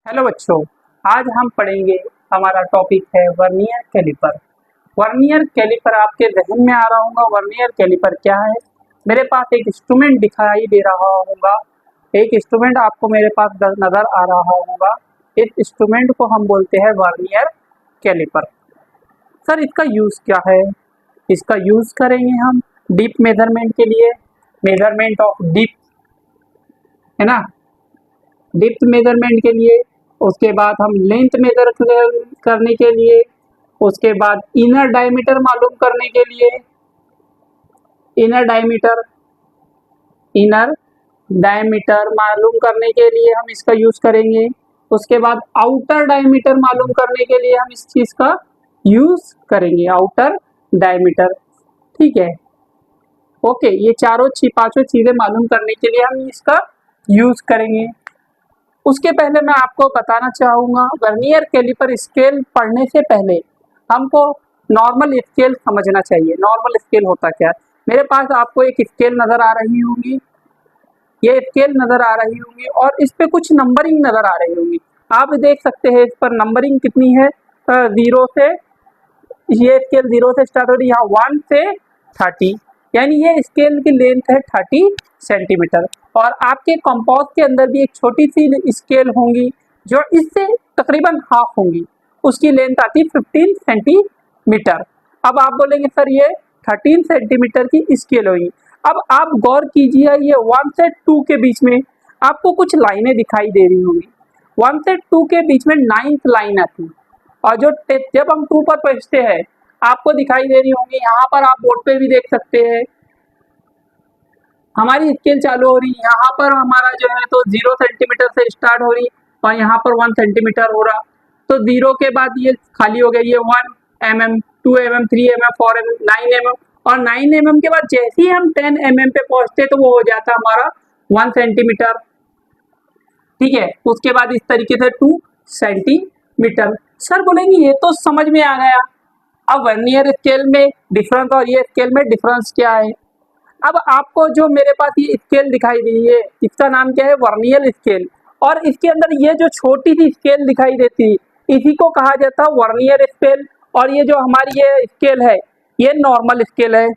Hello बच्चों, आज हम पढ़ेंगे। हमारा टॉपिक है वर्नियर कैलिपर। वर्नियर कैलिपर आपके जहन में आ रहा होगा, वर्नियर कैलिपर क्या है। मेरे पास एक इंस्ट्रूमेंट दिखाई दे रहा होगा, एक इंस्ट्रूमेंट आपको मेरे पास नजर आ रहा होगा। इस इंस्ट्रूमेंट को हम बोलते हैं वर्नियर कैलिपर। सर इसका यूज क्या है? इसका यूज करेंगे हम डीप मेजरमेंट के लिए, मेजरमेंट ऑफ डीप, है ना, डेप्थ मेजरमेंट के लिए। उसके बाद हम लेंथ मेजर करने के लिए, उसके बाद इनर डायमीटर मालूम करने के लिए, इनर डायमीटर मालूम करने के लिए हम इसका यूज करेंगे। उसके बाद आउटर डायमीटर मालूम करने के लिए हम इस चीज का यूज करेंगे, आउटर डायमीटर। ठीक है, ओके। ये चारों पांचों चीजें मालूम करने के लिए हम इसका यूज करेंगे। उसके पहले मैं आपको बताना चाहूँगा, वर्नियर कैलिपर स्केल पढ़ने से पहले हमको नॉर्मल स्केल समझना चाहिए। नॉर्मल स्केल होता क्या है? मेरे पास आपको एक स्केल नज़र आ रही होंगी, ये स्केल नज़र आ रही होंगी और इस पे कुछ नंबरिंग नज़र आ रही होंगी। आप देख सकते हैं इस पर नंबरिंग कितनी है, 0 से, ये स्केल 0 से स्टार्ट हो रही है, यहाँ 1 से 30, यानी ये स्केल की लेंथ है 30 सेंटीमीटर। और आपके कंपास के अंदर भी एक छोटी सी स्केल होंगी जो इससे तकरीबन हाफ होंगी, उसकी लेंथ आती है 15 सेंटीमीटर। अब आप बोलेंगे सर ये 13 सेंटीमीटर की स्केल होगी। अब आप गौर कीजिए, ये 1 से 2 के बीच में आपको कुछ लाइनें दिखाई दे रही होंगी। 1 से 2 के बीच में 9th लाइन आती है, और जो जब हम 2 पर पहुंचते हैं आपको दिखाई दे रही होंगी। यहाँ पर आप बोर्ड पे भी देख सकते हैं, हमारी स्केल चालू हो रही है। यहाँ पर हमारा जो है तो 0 सेंटीमीटर से स्टार्ट हो रही और यहाँ पर 1 सेंटीमीटर हो रहा। तो 0 के बाद ये खाली हो गया, ये 1 mm, 2 mm, 3 mm, 4 mm, 9 mm, और 9 mm के बाद जैसे ही हम 10 mm पे पहुंचते तो वो हो जाता हमारा 1 सेंटीमीटर। ठीक है, उसके बाद इस तरीके से 2 सेंटीमीटर। सर बोलेंगे ये तो समझ में आ गया, अब वर्नियर स्केल में डिफरेंस और ये स्केल में डिफरेंस क्या है। अब आपको जो मेरे पास ये स्केल दिखाई दी है, इसका नाम क्या है? Vernier scale. और इसके अंदर ये जो छोटी सी स्केल दिखाई देती है, इसी को कहा जाता है वर्नियर स्केल। और ये जो हमारी ये स्केल है, ये नॉर्मल स्केल है।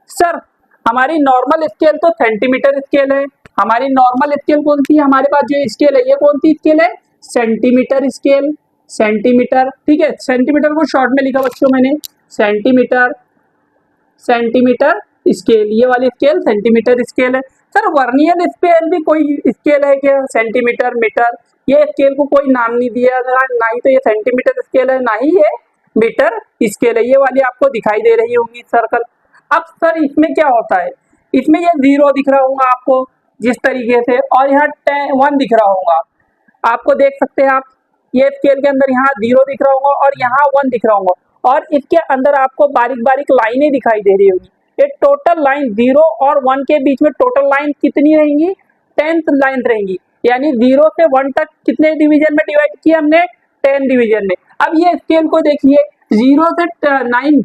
सर हमारी नॉर्मल स्केल तो सेंटीमीटर स्केल है। हमारी नॉर्मल स्केल कौन सी है? हमारे पास जो स्केल है ये कौन सी स्केल है? Centimetre scale, centimetre. ठीक है, सेंटीमीटर को शॉर्ट में लिखा बच्चों मैंने, सेंटीमीटर, सेंटीमीटर स्केल, ये वाली स्केल सेंटीमीटर स्केल है। सर वर्नियर स्केल भी कोई स्केल है क्या? सेंटीमीटर, मीटर, ये स्केल को कोई नाम नहीं दिया, ना ही तो ये सेंटीमीटर स्केल है, ना ही ये मीटर स्केल है। ये वाली आपको दिखाई दे रही होंगी सर्कल। अब सर इसमें क्या होता है? इसमें ये 0 दिख रहा होगा आपको जिस तरीके से, और यहाँ 1 दिख रहा होगा आपको, देख सकते हैं आप। ये स्केल के अंदर यहाँ 0 दिख रहा होगा और यहाँ 1 दिख रहा होगा, और इसके अंदर आपको बारीक बारीक लाइनें दिखाई दे रही होगी। ये टोटल लाइन 0 और 1 के बीच में टोटल लाइन कितनी रहेंगी? 10th लाइन रहेंगी। यानी 0 से 1 तक कितने डिवीजन में डिवाइड किया हमने? 10 डिवीजन में। अब ये स्केल को देखिए, 0 से 9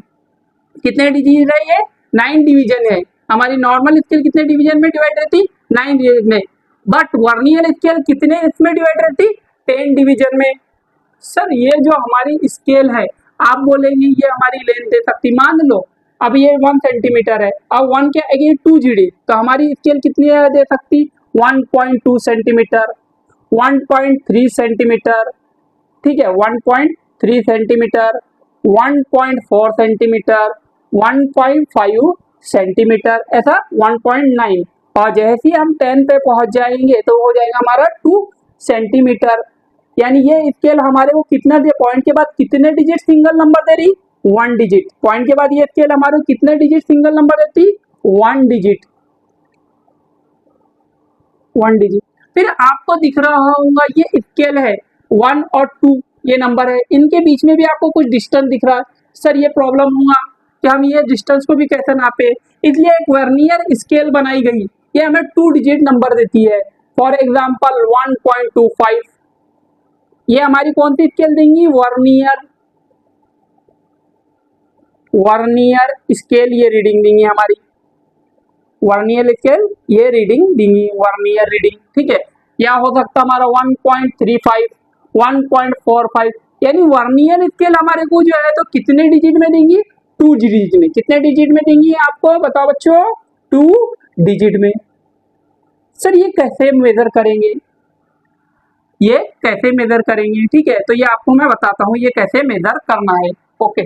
कितने डिवीजन है? ये 9 डिवीजन है। हमारी नॉर्मल स्केल कितने डिवीजन में डिवाइड रहती? 9 डिवीजन में। बट वर्नियर स्केल कितने इसमें डिवाइड रहती? 10 डिवीजन में। सर ये जो हमारी स्केल है, आप बोलेंगे ये हमारी लेंथ दे सकती, मान लो अब ये 1 सेंटीमीटर है, अब 1 क्या है? 2 GD, तो हमारी स्केल कितनी दे सकती? 1.2 सेंटीमीटर, 1.3 सेंटीमीटर, ठीक है, 1.3 सेंटीमीटर, 1.4 सेंटीमीटर, 1.5 सेंटीमीटर, ऐसा 1.9। और जैसे ही हम 10 पे पहुंच जाएंगे तो हो जाएगा हमारा 2 सेंटीमीटर। यानी ये स्केल हमारे को कितना दे, पॉइंट के बाद कितने डिजिट सिंगल नंबर दे रही? 1 डिजिट। पॉइंट के बाद ये स्केल हमारे कितने डिजिट सिंगल नंबर देती? 1 डिजिट, 1 डिजिट। फिर आपको दिख रहा होगा ये स्केल है 1 और 2, ये नंबर है, इनके बीच में भी आपको कुछ डिस्टेंस दिख रहा है। सर ये प्रॉब्लम हुआ कि हम ये डिस्टेंस को भी कैसे नापे, इसलिए एक वर्नियर स्केल बनाई गई, ये हमें 2 डिजिट नंबर देती है। फॉर एग्जाम्पल 1.25, ये हमारी कौन सी स्केल देंगी? वर्नियर स्केल, ये रीडिंग देंगी हमारी, वर्नियर स्केल ये रीडिंग देंगी, वर्नियर रीडिंग। ठीक है, या हो सकता हमारा 1.35, 1.45, यानी वर्नियर स्केल हमारे को जो है तो कितने डिजिट में देंगी, 2 डिजिट में। कितने डिजिट में देंगी आपको बताओ बच्चों, 2 डिजिट में। सर ये कैसे मेजर करेंगे, ये कैसे मेजर करेंगे, ठीक है, तो ये आपको मैं बताता हूँ ये कैसे मेजर करना है। ओके,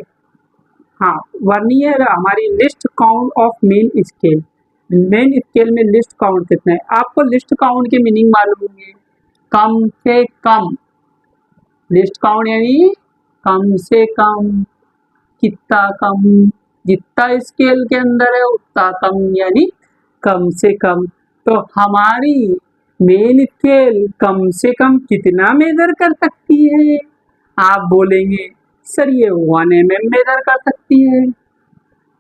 हाँ, वर्नियर हमारी list count of main scale. Main scale में लिस्ट काउंट कितना है, आपको लिस्ट काउंट की मीनिंग मालूम है, कम से कम। लिस्ट काउंट यानी कम से कम, कितना कम, जितना स्केल के अंदर है उतना कम, यानी कम से कम। तो हमारी मेन स्केल कम से कम कितना मेजर कर सकती है, आप बोलेंगे सर ये 1 mm मेजर कर सकती है।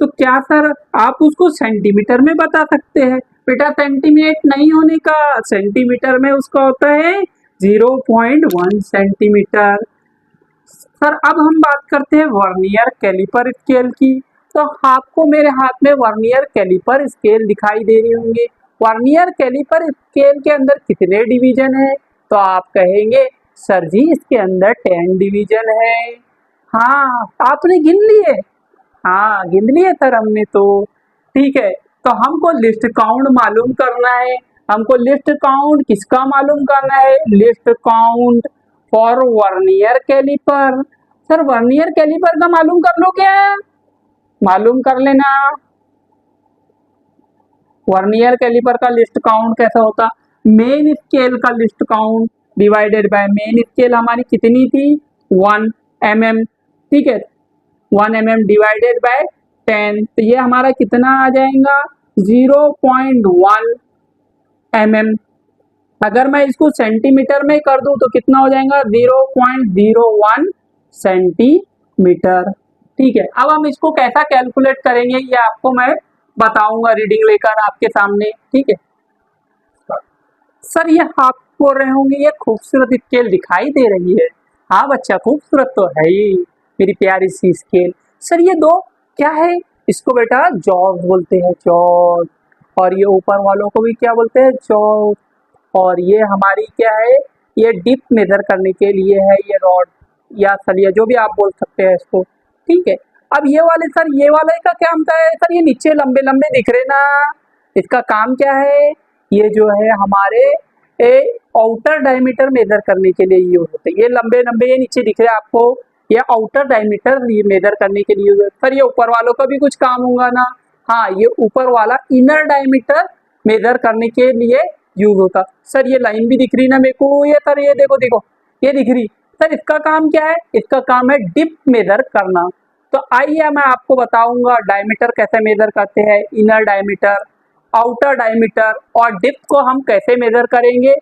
तो क्या सर आप उसको सेंटीमीटर में बता सकते हैं, बेटा सेंटीमीटर नहीं होने का, सेंटीमीटर में उसका होता है 0.1 सेंटीमीटर। सर अब हम बात करते हैं वर्नियर कैलिपर स्केल की। तो आपको मेरे हाथ में वर्नियर कैलिपर स्केल दिखाई दे रही होंगे। वर्नियर कैलिपर स्केल के अंदर कितने डिवीजन है, तो आप कहेंगे सर जी इसके अंदर 10 डिवीजन है। हाँ आपने गिन लिए, हाँ गिन लिए सर हमने तो, ठीक है। तो हमको लिस्ट काउंट मालूम करना है, हमको लिस्ट काउंट किसका मालूम करना है, least count for vernier caliper. Sir vernier caliper का मालूम कर लो क्या, मालूम कर लेना। वर्नियर कैलिपर का लिस्ट काउंट कैसा होता, मेन स्केल का least count divided by main scale हमारी कितनी थी 1 mm, ठीक है, 1 mm डिवाइडेड बाय 10, तो ये हमारा कितना आ जाएगा 0.1 mm। अगर मैं इसको सेंटीमीटर में कर दूं तो कितना हो जाएगा 0.01 सेंटीमीटर, ठीक है। अब हम इसको कैसा कैलकुलेट करेंगे ये आपको मैं बताऊंगा रीडिंग लेकर आपके सामने, ठीक है। सर ये आप बोल रहे होंगे ये खूबसूरत स्केल दिखाई दे रही है, हाँ बच्चा खूबसूरत तो है ही मेरी प्यारी सी स्केल। सर ये दो क्या है, इसको बेटा जॉज बोलते हैं, जॉज, और ये ऊपर वालों को भी क्या बोलते हैं, जॉज, और ये हमारी क्या है, ये डिप मेजर करने के लिए है, ये रॉड या सलिया जो भी आप बोल सकते हैं इसको, ठीक है। अब ये वाले सर ये वाले का क्या होता है, सर ये नीचे लंबे लंबे दिख रहे ना, इसका काम क्या है, ये जो है हमारे आउटर डायमीटर मेजर करने के लिए यूज होते हैं। ये लंबे लंबे ये नीचे दिख रहे हैं आपको, ये आउटर डायमीटर मेजर करने के लिए यूज होता है। सर ये ऊपर वालों का भी कुछ काम होगा ना, हाँ ये ऊपर वाला इनर डायमीटर मेजर करने के लिए यूज होता। सर ये लाइन भी दिख रही ना मेरे को, ये सर ये देखो देखो ये दिख रही, सर इसका काम क्या है, इसका काम है डिप मेजर करना। तो आइए मैं आपको बताऊंगा डायमीटर कैसे मेजर करते हैं, इनर डायमीटर, आउटर डायमीटर और डिप को हम कैसे मेजर करेंगे।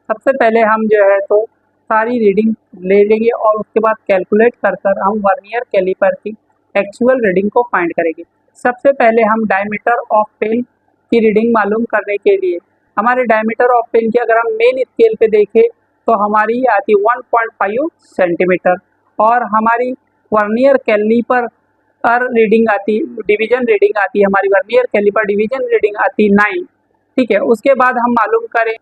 सबसे पहले हम जो है तो सारी रीडिंग ले लेंगे और उसके बाद कैलकुलेट कर कर हम वर्नियर कैलिपर की एक्चुअल रीडिंग को फाइंड करेंगे। सबसे पहले हम डायमीटर ऑफ पेन की रीडिंग मालूम करने के लिए हमारे डायमीटर ऑफ पेन की अगर हम मेन स्केल पे देखें तो हमारी आती 1.5 सेंटीमीटर और हमारी वर्नियर कैलिपर रीडिंग आती, डिवीजन रीडिंग आती है हमारी वर्नियर कैलिपर डिवीजन रीडिंग आती 9, ठीक है। उसके बाद हम मालूम करें,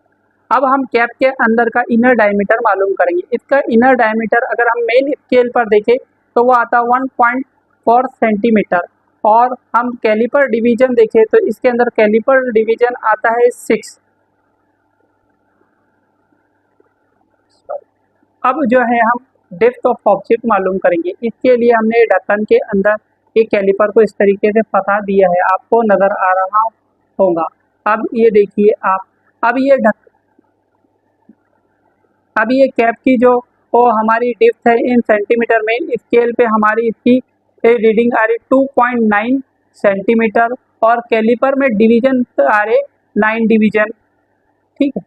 अब हम कैप के अंदर का इनर डायमीटर मालूम करेंगे। इसका इनर डायमीटर अगर हम मेन स्केल पर देखें तो वो आता 1.4 सेंटीमीटर और हम कैलिपर डिवीजन देखें तो इसके अंदर कैलिपर डिवीजन आता है 6। अब जो है हम डेप्थ ऑफ ऑब्जेक्ट मालूम करेंगे, इसके लिए हमने ढक्कन के अंदर एक कैलिपर को इस तरीके से फंसा दिया है, आपको नज़र आ रहा होगा। अब ये देखिए आप, अब ये कैप की जो वो हमारी डेप्थ है इन सेंटीमीटर में, स्केल पे हमारी इसकी रीडिंग आ रही 2.9 सेंटीमीटर और कैलिपर में डिवीजन आ रहे 9 डिवीजन, ठीक है।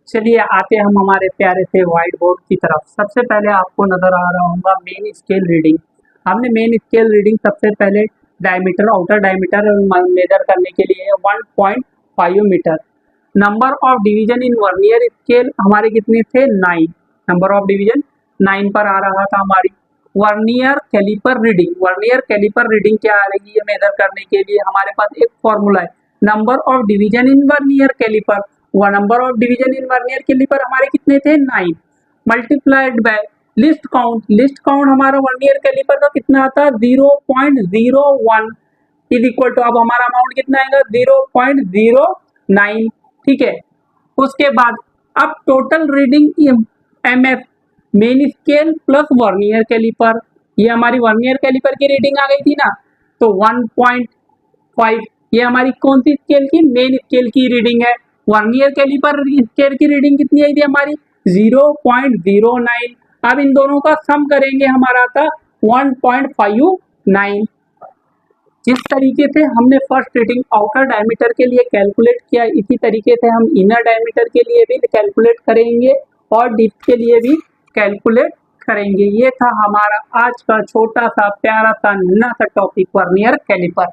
चलिए आते हम हमारे प्यारे से व्हाइट बोर्ड की तरफ। सबसे पहले आपको नज़र आ रहा होगा मेन स्केल रीडिंग। हमने मेन स्केल रीडिंग सबसे पहले डायमीटर आउटर डायमीटर मेजर करने के लिए 1.5 मीटर। Number of division in vernier scale हमारे कितने थे 9, नंबर ऑफ डिवीजन 9 पर आ रहा था हमारी। Vernier caliper reading, vernier caliper reading क्या आ रही है मेजर करने के लिए, हमारे पास एक फॉर्मूला है, number of division in vernier caliper. Number of division in vernier caliper हमारे कितने थे 9 multiplied by least count. Least count हमारा वर्नियर कैलिपर का कितना आता है 0.01 इज इक्वल टू, अब हमारा अमाउंट कितना आएगा 0.09। ठीक है, उसके बाद अब total reading MF main scale plus vernier caliper, ये हमारी वर्नियर कैलिपर की रीडिंग आ गई थी ना, तो 1.5 ये हमारी कौन सी स्केल की, मेन स्केल की रीडिंग है। वर्नियर कैलिपर स्केल की रीडिंग कितनी आई थी हमारी 0.09। अब इन दोनों का सम करेंगे, हमारा था 1.59। जिस तरीके से हमने फर्स्ट रीडिंग आउटर डायमीटर के लिए कैलकुलेट किया, इसी तरीके से हम इनर डायमीटर के लिए भी कैलकुलेट करेंगे और डिप के लिए भी कैलकुलेट करेंगे। ये था हमारा आज का छोटा सा प्यारा सा नन्हा सा टॉपिक वर्नियर कैलिपर।